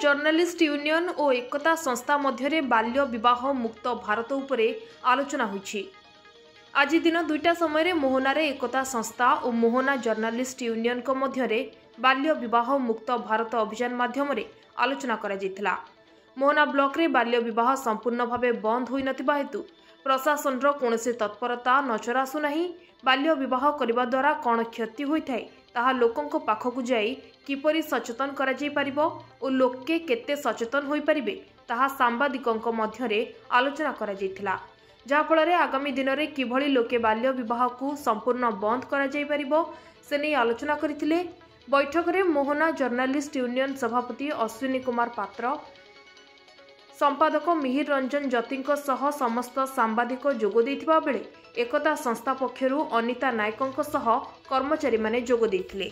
Journalist union और एकता संस्था मध्य बाल्य विवाह मुक्त भारत उपरे आलोचना होइछि। आज दिन दुईटा समय मोहना एकता संस्था और मोहना जर्नालिस्ट यूनियन को मध्य बाल्य विवाह मुक्त भारत अभियान माध्यम आलोचना करा जायतिला। मोहना ब्लॉक रे बाल्य विवाह संपूर्ण भावे बंद होई नथिबा हेतु प्रशासन कौनसी तत्परता नजर आसुनाही। बाल्य विवाह करने द्वारा कौन क्षति होता है ताहा लोकों पाखकु जाई किपरि सचेतन करा जाई परिबो और लोके केते सचेतन होई परिबे ताहा सांबादिकों मध्यरे आलोचना करा जायतिला। जहा फल आगामी दिन में किभली लोके बाल्य विवाह को संपूर्ण बंद करा जाई परिबो से नहीं आलोचना करथिले। बैठक में मोहना जर्नालिस्ट यूनियन सभापति अश्विनी कुमार पात्र, संपादक मिहिर रंजन जतिंको सह समस्त सांबादिक जोग देथिबा बेले एकता संस्था पक्षरु अनिता नायकों सह कर्मचारी माने जोग देथिले।